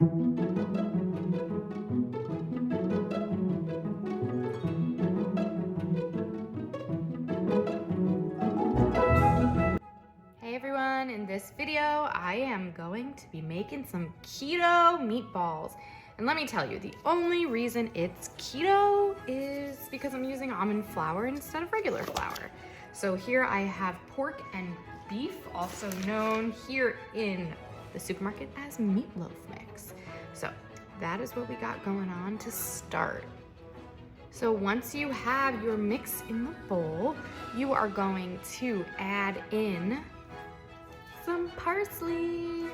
Hey everyone, in this video I am going to be making some keto meatballs. And let me tell you, the only reason it's keto is because I'm using almond flour instead of regular flour. So here I have pork and beef, also known here in the supermarket as meatloaf mix. So that is what we got going on to start. So once you have your mix in the bowl, you are going to add in some parsley.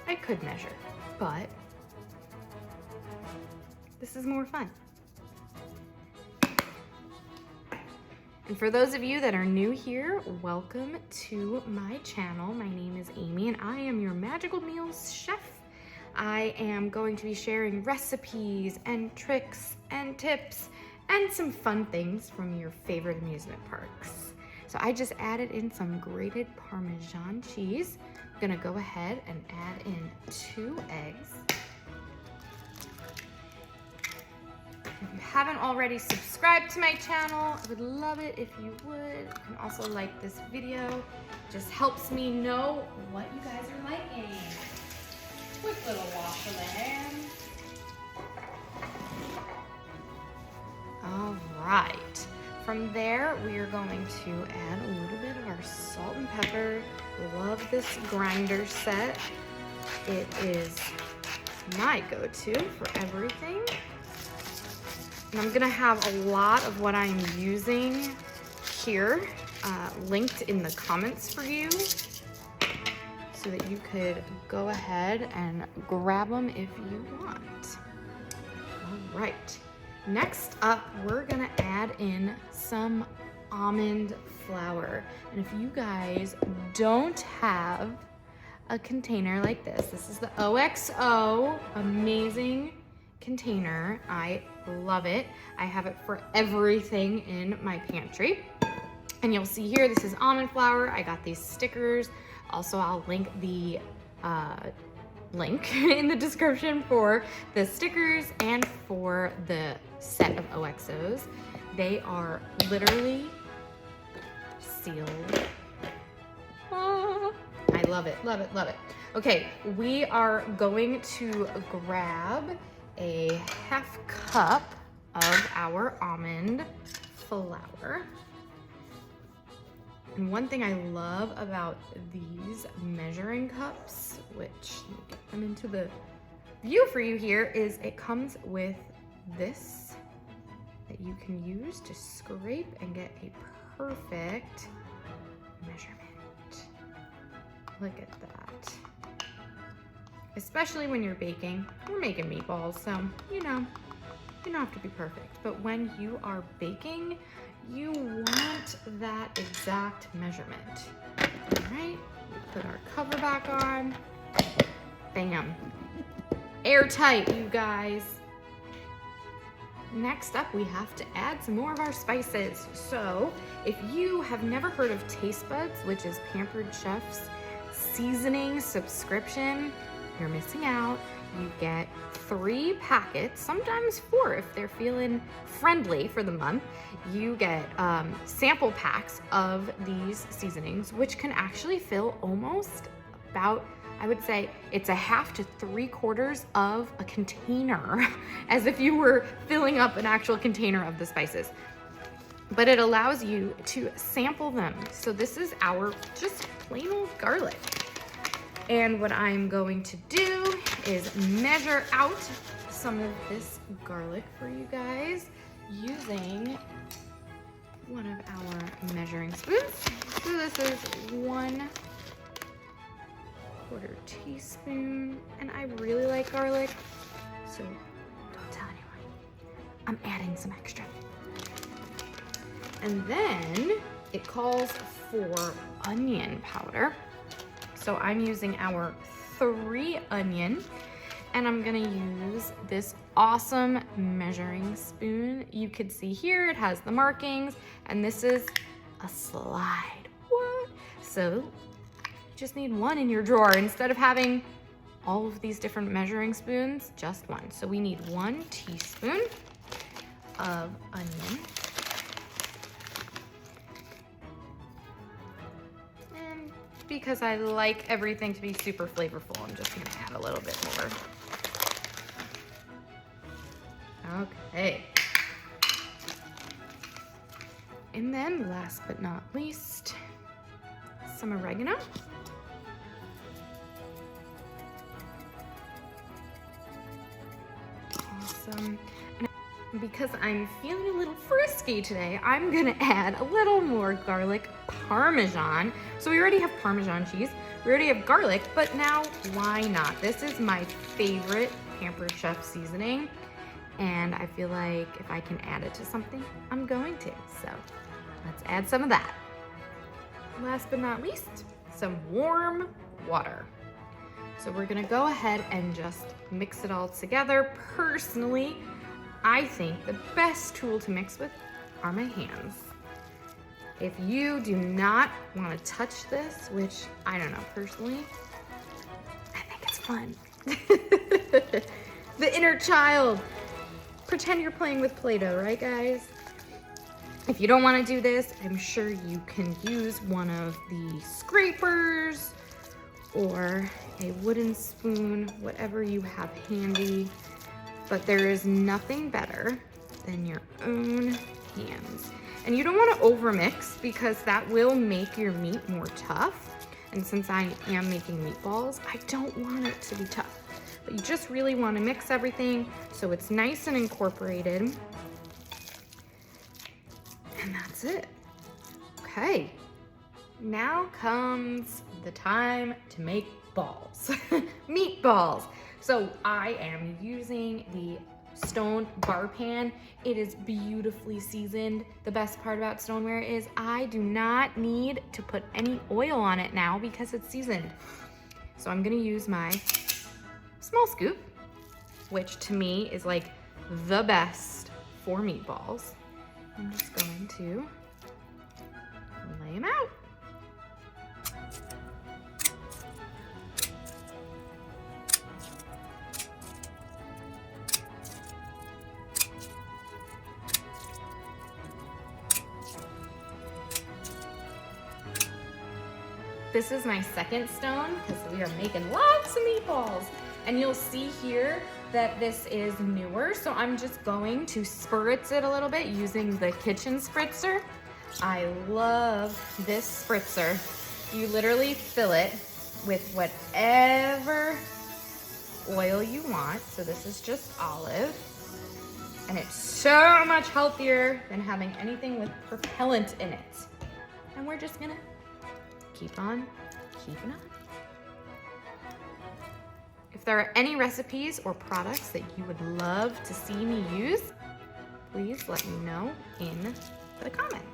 I could measure, but this is more fun. And for those of you that are new here, welcome to my channel. My name is Amy and I am your Magical Meals chef. I am going to be sharing recipes and tricks and tips and some fun things from your favorite amusement parks. So I just added in some grated Parmesan cheese. I'm gonna go ahead and add in 2 eggs. If you haven't already subscribed to my channel, I would love it if you would. You can also like this video. It just helps me know what you guys are liking. Quick little wash of the hands. All right. From there, we are going to add a little bit of our salt and pepper. Love this grinder set. It is my go-to for everything. And I'm gonna have a lot of what I'm using here linked in the comments for you so that you could go ahead and grab them if you want. All right. Next up, we're gonna add in some almond flour. And if you guys don't have a container like this is the OXO, amazing container. I love it. I have it for everything in my pantry. And you'll see here, this is almond flour. I got these stickers. Also, I'll link the link in the description for the stickers and for the set of OXOs. They are literally sealed. Oh, I love it, love it, love it. Okay, we are going to grab a 1/2 cup of our almond flour. And one thing I love about these measuring cups, which let me get them into the view for you here, is it comes with this that you can use to scrape and get a perfect measurement. Look at that. Especially when you're baking. We're making meatballs, so you know, you don't have to be perfect. But when you are baking, you want that exact measurement. All right, we put our cover back on. Bam. Airtight, you guys. Next up, we have to add some more of our spices. So if you have never heard of Taste Buds, which is Pampered Chef's seasoning subscription, you're missing out. You get 3 packets, sometimes 4 if they're feeling friendly for the month. You get sample packs of these seasonings, which can actually fill almost about, I would say it's 1/2 to 3/4 of a container, as if you were filling up an actual container of the spices. But it allows you to sample them. So this is our just plain old garlic. And what I'm going to do is measure out some of this garlic for you guys using one of our measuring spoons. So this is 1/4 teaspoon, and I really like garlic, so don't tell anyone. I'm adding some extra. And then it calls for onion powder. So I'm using our 3 onion, and I'm gonna use this awesome measuring spoon. You could see here, it has the markings, and this is a slide. What? So just need one in your drawer instead of having all of these different measuring spoons, just one. So we need 1 teaspoon of onion. And because I like everything to be super flavorful, I'm just gonna add a little bit more. Okay. And then last but not least, some oregano. Awesome. And because I'm feeling a little frisky today, I'm gonna add a little more garlic parmesan. So we already have Parmesan cheese, we already have garlic, but now why not? This is my favorite Pampered Chef seasoning, and I feel like if I can add it to something, I'm going to. So let's add some of that. Last but not least, some warm water. So we're gonna go ahead and just mix it all together. Personally, I think the best tool to mix with are my hands. If you do not want to touch this, which I don't know personally, I think it's fun. The inner child. Pretend you're playing with Play-Doh, right guys? If you don't want to do this, I'm sure you can use one of the scrapers or a wooden spoon, whatever you have handy. But there is nothing better than your own hands. And you don't want to overmix because that will make your meat more tough. And since I am making meatballs, I don't want it to be tough. But you just really want to mix everything so it's nice and incorporated. And that's it. Okay, now comes the time to make balls. Meatballs. So I am using the stone bar pan. It is beautifully seasoned. The best part about stoneware is I do not need to put any oil on it now because it's seasoned. So I'm gonna use my small scoop, which to me is like the best for meatballs. I'm just going to lay them out. This is my second stone because we are making lots of meatballs. And you'll see here that this is newer. So I'm just going to spritz it a little bit using the kitchen spritzer. I love this spritzer. You literally fill it with whatever oil you want. So this is just olive. And it's so much healthier than having anything with propellant in it. And we're just gonna keep on keeping on. If there are any recipes or products that you would love to see me use, please let me know in the comments.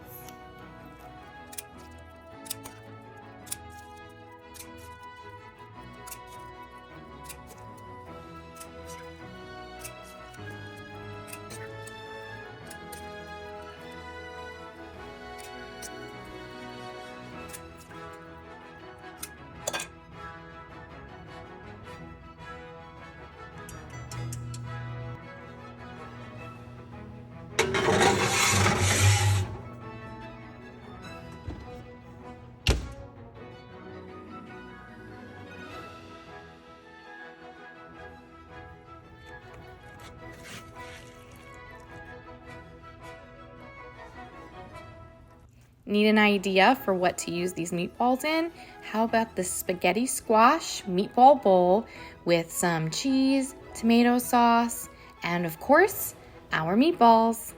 Need an idea for what to use these meatballs in? How about the spaghetti squash meatball bowl with some cheese, tomato sauce, and of course, our meatballs.